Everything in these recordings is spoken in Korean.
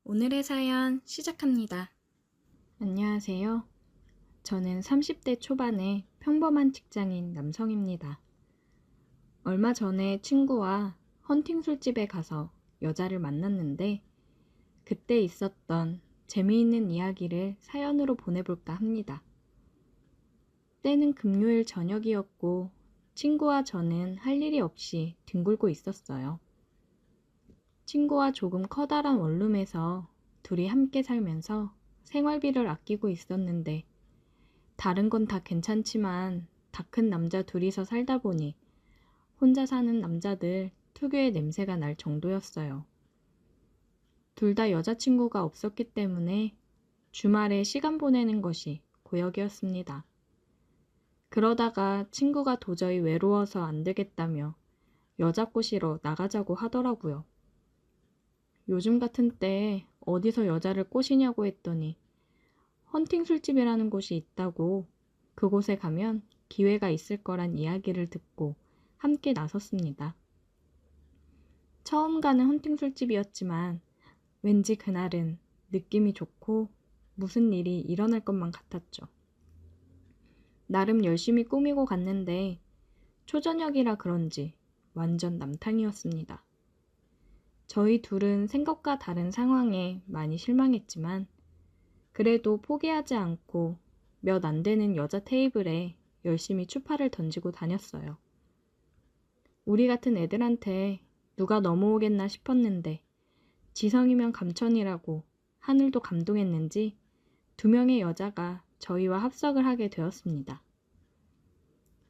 오늘의 사연 시작합니다. 안녕하세요. 저는 30대 초반의 평범한 직장인 남성입니다. 얼마 전에 친구와 헌팅 술집에 가서 여자를 만났는데 그때 있었던 재미있는 이야기를 사연으로 보내볼까 합니다. 때는 금요일 저녁이었고 친구와 저는 할 일이 없이 뒹굴고 있었어요. 친구와 조금 커다란 원룸에서 둘이 함께 살면서 생활비를 아끼고 있었는데 다른 건 다 괜찮지만 다 큰 남자 둘이서 살다 보니 혼자 사는 남자들 특유의 냄새가 날 정도였어요. 둘 다 여자친구가 없었기 때문에 주말에 시간 보내는 것이 고역이었습니다. 그러다가 친구가 도저히 외로워서 안 되겠다며 여자 꼬시러 나가자고 하더라고요. 요즘 같은 때에 어디서 여자를 꼬시냐고 했더니 헌팅 술집이라는 곳이 있다고 그곳에 가면 기회가 있을 거란 이야기를 듣고 함께 나섰습니다. 처음 가는 헌팅 술집이었지만 왠지 그날은 느낌이 좋고 무슨 일이 일어날 것만 같았죠. 나름 열심히 꾸미고 갔는데 초저녁이라 그런지 완전 남탕이었습니다. 저희 둘은 생각과 다른 상황에 많이 실망했지만 그래도 포기하지 않고 몇 안 되는 여자 테이블에 열심히 추파를 던지고 다녔어요. 우리 같은 애들한테 누가 넘어오겠나 싶었는데 지성이면 감천이라고 하늘도 감동했는지 2명의 여자가 저희와 합석을 하게 되었습니다.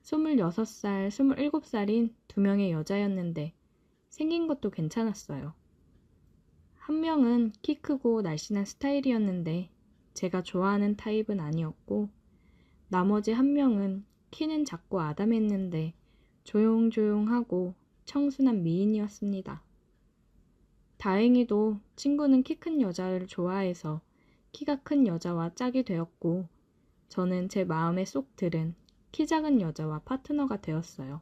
26살, 27살인 2명의 여자였는데 생긴 것도 괜찮았어요. 한 명은 키 크고 날씬한 스타일이었는데 제가 좋아하는 타입은 아니었고 나머지 한 명은 키는 작고 아담했는데 조용조용하고 청순한 미인이었습니다. 다행히도 친구는 키 큰 여자를 좋아해서 키가 큰 여자와 짝이 되었고 저는 제 마음에 쏙 들은 키 작은 여자와 파트너가 되었어요.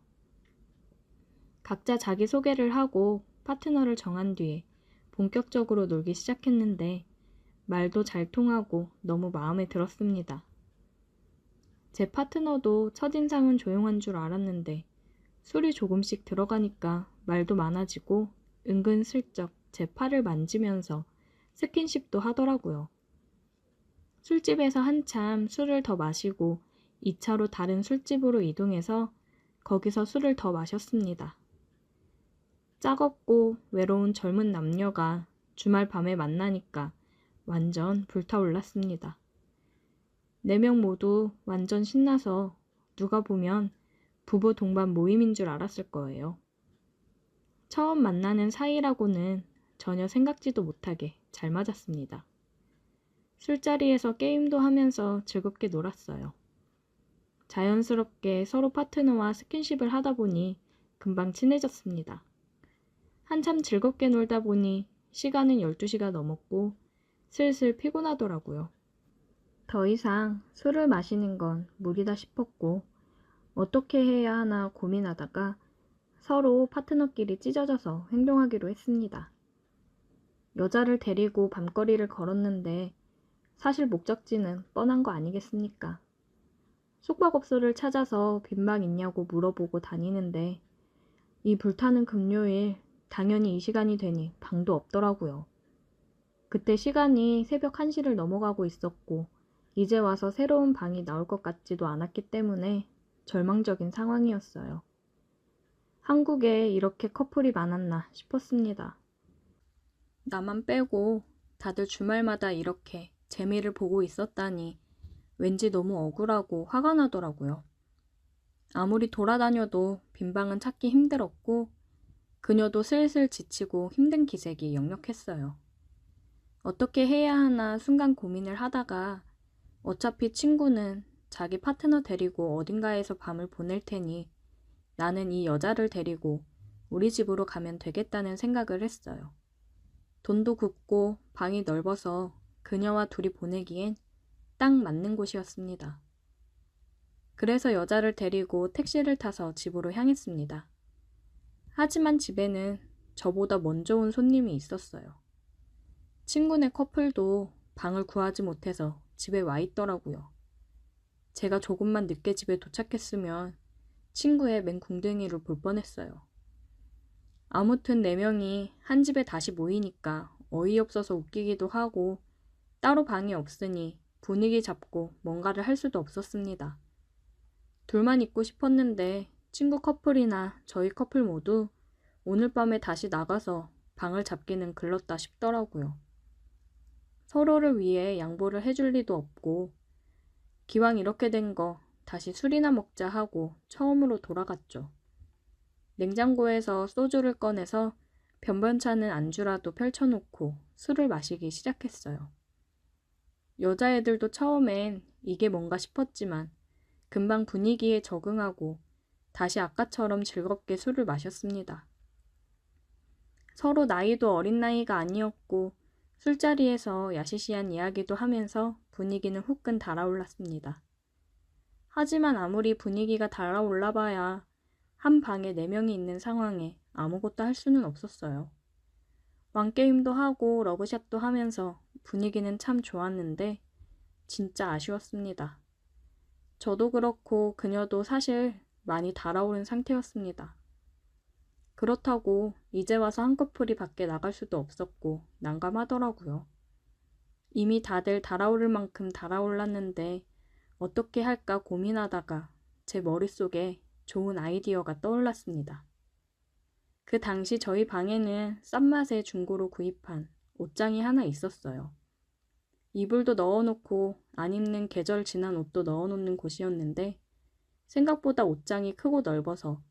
각자 자기소개를 하고 파트너를 정한 뒤에 본격적으로 놀기 시작했는데 말도 잘 통하고 너무 마음에 들었습니다. 제 파트너도 첫인상은 조용한 줄 알았는데 술이 조금씩 들어가니까 말도 많아지고 은근슬쩍 제 팔을 만지면서 스킨십도 하더라고요. 술집에서 한참 술을 더 마시고 2차로 다른 술집으로 이동해서 거기서 술을 더 마셨습니다. 짝없고 외로운 젊은 남녀가 주말 밤에 만나니까 완전 불타올랐습니다. 4명 모두 완전 신나서 누가 보면 부부 동반 모임인 줄 알았을 거예요. 처음 만나는 사이라고는 전혀 생각지도 못하게 잘 맞았습니다. 술자리에서 게임도 하면서 즐겁게 놀았어요. 자연스럽게 서로 파트너와 스킨십을 하다 보니 금방 친해졌습니다. 한참 즐겁게 놀다 보니 시간은 12시가 넘었고 슬슬 피곤하더라고요. 더 이상 술을 마시는 건 무리다 싶었고 어떻게 해야 하나 고민하다가 서로 파트너끼리 찢어져서 행동하기로 했습니다. 여자를 데리고 밤거리를 걸었는데 사실 목적지는 뻔한 거 아니겠습니까? 숙박업소를 찾아서 빈방 있냐고 물어보고 다니는데 이 불타는 금요일 당연히 이 시간이 되니 방도 없더라고요. 그때 시간이 새벽 1시를 넘어가고 있었고 이제 와서 새로운 방이 나올 것 같지도 않았기 때문에 절망적인 상황이었어요. 한국에 이렇게 커플이 많았나 싶었습니다. 나만 빼고 다들 주말마다 이렇게 재미를 보고 있었다니 왠지 너무 억울하고 화가 나더라고요. 아무리 돌아다녀도 빈방은 찾기 힘들었고 그녀도 슬슬 지치고 힘든 기색이 역력했어요. 어떻게 해야 하나 순간 고민을 하다가 어차피 친구는 자기 파트너 데리고 어딘가에서 밤을 보낼 테니 나는 이 여자를 데리고 우리 집으로 가면 되겠다는 생각을 했어요. 돈도 굽고 방이 넓어서 그녀와 둘이 보내기엔 딱 맞는 곳이었습니다. 그래서 여자를 데리고 택시를 타서 집으로 향했습니다. 하지만 집에는 저보다 먼저 온 손님이 있었어요. 친구네 커플도 방을 구하지 못해서 집에 와 있더라고요. 제가 조금만 늦게 집에 도착했으면 친구의 맹궁둥이를 볼 뻔했어요. 아무튼 4명이 한 집에 다시 모이니까 어이없어서 웃기기도 하고 따로 방이 없으니 분위기 잡고 뭔가를 할 수도 없었습니다. 둘만 있고 싶었는데 친구 커플이나 저희 커플 모두 오늘 밤에 다시 나가서 방을 잡기는 글렀다 싶더라고요. 서로를 위해 양보를 해줄 리도 없고 기왕 이렇게 된 거 다시 술이나 먹자 하고 처음으로 돌아갔죠. 냉장고에서 소주를 꺼내서 변변찮은 안주라도 펼쳐놓고 술을 마시기 시작했어요. 여자애들도 처음엔 이게 뭔가 싶었지만 금방 분위기에 적응하고 다시 아까처럼 즐겁게 술을 마셨습니다. 서로 나이도 어린 나이가 아니었고 술자리에서 야시시한 이야기도 하면서 분위기는 후끈 달아올랐습니다. 하지만 아무리 분위기가 달아올라봐야 한 방에 4명이 있는 상황에 아무것도 할 수는 없었어요. 왕게임도 하고 러브샷도 하면서 분위기는 참 좋았는데 진짜 아쉬웠습니다. 저도 그렇고 그녀도 사실 많이 달아오른 상태였습니다. 그렇다고 이제 와서 한 커플이 밖에 나갈 수도 없었고 난감하더라고요. 이미 다들 달아오를 만큼 달아올랐는데 어떻게 할까 고민하다가 제 머릿속에 좋은 아이디어가 떠올랐습니다. 그 당시 저희 방에는 싼 맛에 중고로 구입한 옷장이 하나 있었어요. 이불도 넣어놓고 안 입는 계절 지난 옷도 넣어놓는 곳이었는데 생각보다 옷장이 크고 넓어서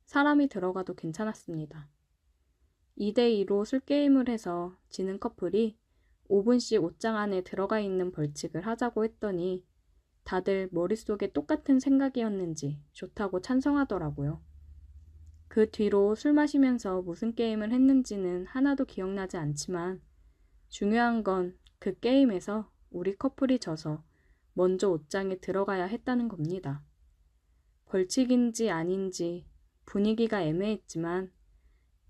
사람이 들어가도 괜찮았습니다. 2대2로 술게임을 해서 지는 커플이 5분씩 옷장 안에 들어가 있는 벌칙을 하자고 했더니 다들 머릿속에 똑같은 생각이었는지 좋다고 찬성하더라고요. 그 뒤로 술 마시면서 무슨 게임을 했는지는 하나도 기억나지 않지만 중요한 건 그 게임에서 우리 커플이 져서 먼저 옷장에 들어가야 했다는 겁니다. 벌칙인지 아닌지 분위기가 애매했지만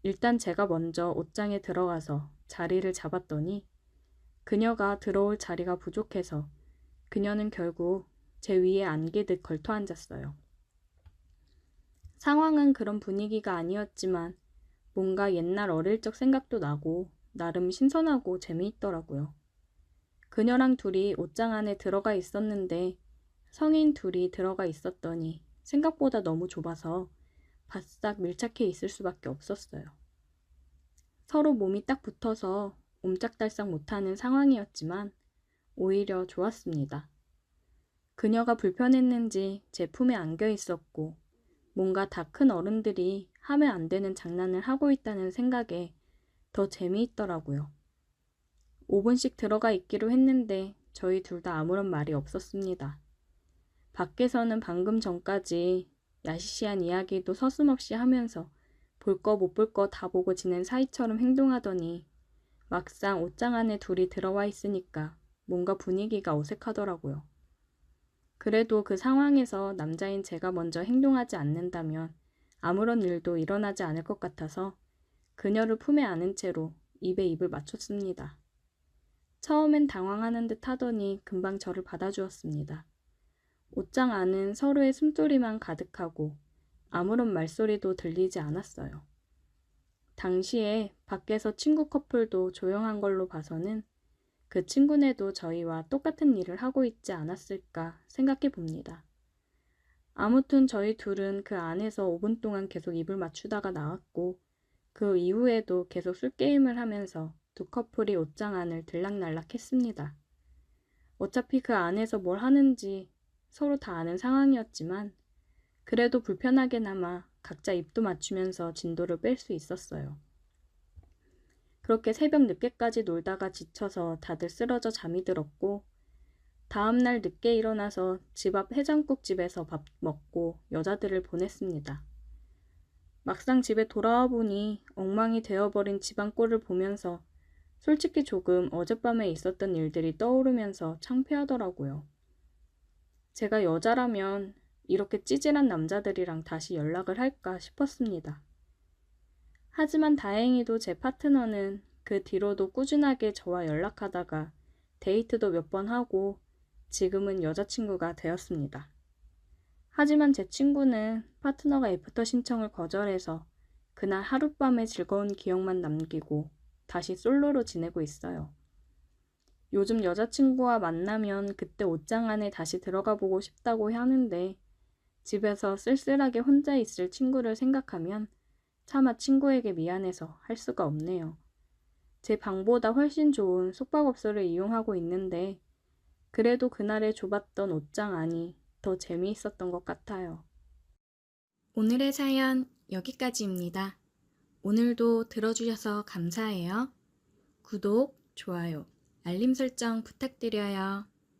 일단 제가 먼저 옷장에 들어가서 자리를 잡았더니 그녀가 들어올 자리가 부족해서 그녀는 결국 제 위에 안기듯 걸터 앉았어요. 상황은 그런 분위기가 아니었지만 뭔가 옛날 어릴 적 생각도 나고 나름 신선하고 재미있더라고요. 그녀랑 둘이 옷장 안에 들어가 있었는데 성인 둘이 들어가 있었더니 생각보다 너무 좁아서 바싹 밀착해 있을 수밖에 없었어요. 서로 몸이 딱 붙어서 옴짝달싹 못하는 상황이었지만 오히려 좋았습니다. 그녀가 불편했는지 제 품에 안겨 있었고 뭔가 다 큰 어른들이 하면 안 되는 장난을 하고 있다는 생각에 더 재미있더라고요. 5분씩 들어가 있기로 했는데 저희 둘 다 아무런 말이 없었습니다. 밖에서는 방금 전까지 야시시한 이야기도 서슴없이 하면서 볼 거 못 볼 거 다 보고 지낸 사이처럼 행동하더니 막상 옷장 안에 둘이 들어와 있으니까 뭔가 분위기가 어색하더라고요. 그래도 그 상황에서 남자인 제가 먼저 행동하지 않는다면 아무런 일도 일어나지 않을 것 같아서 그녀를 품에 안은 채로 입에 입을 맞췄습니다. 처음엔 당황하는 듯 하더니 금방 저를 받아주었습니다. 옷장 안은 서로의 숨소리만 가득하고 아무런 말소리도 들리지 않았어요. 당시에 밖에서 친구 커플도 조용한 걸로 봐서는 그 친구네도 저희와 똑같은 일을 하고 있지 않았을까 생각해 봅니다. 아무튼 저희 둘은 그 안에서 5분 동안 계속 입을 맞추다가 나왔고 그 이후에도 계속 술게임을 하면서 두 커플이 옷장 안을 들락날락 했습니다. 어차피 그 안에서 뭘 하는지 서로 다 아는 상황이었지만 그래도 불편하게나마 각자 입도 맞추면서 진도를 뺄 수 있었어요. 그렇게 새벽 늦게까지 놀다가 지쳐서 다들 쓰러져 잠이 들었고 다음날 늦게 일어나서 집 앞 해장국집에서 밥 먹고 여자들을 보냈습니다. 막상 집에 돌아와 보니 엉망이 되어버린 집안 꼴을 보면서 솔직히 조금 어젯밤에 있었던 일들이 떠오르면서 창피하더라고요. 제가 여자라면 이렇게 찌질한 남자들이랑 다시 연락을 할까 싶었습니다. 하지만 다행히도 제 파트너는 그 뒤로도 꾸준하게 저와 연락하다가 데이트도 몇 번 하고 지금은 여자친구가 되었습니다. 하지만 제 친구는 파트너가 애프터 신청을 거절해서 그날 하룻밤의 즐거운 기억만 남기고 다시 솔로로 지내고 있어요. 요즘 여자친구와 만나면 그때 옷장 안에 다시 들어가 보고 싶다고 하는데 집에서 쓸쓸하게 혼자 있을 친구를 생각하면 차마 친구에게 미안해서 할 수가 없네요. 제 방보다 훨씬 좋은 숙박업소를 이용하고 있는데 그래도 그날의 좁았던 옷장 안이 더 재미있었던 것 같아요. 오늘의 사연 여기까지입니다. 오늘도 들어주셔서 감사해요. 구독, 좋아요, 알림 설정 부탁드려요.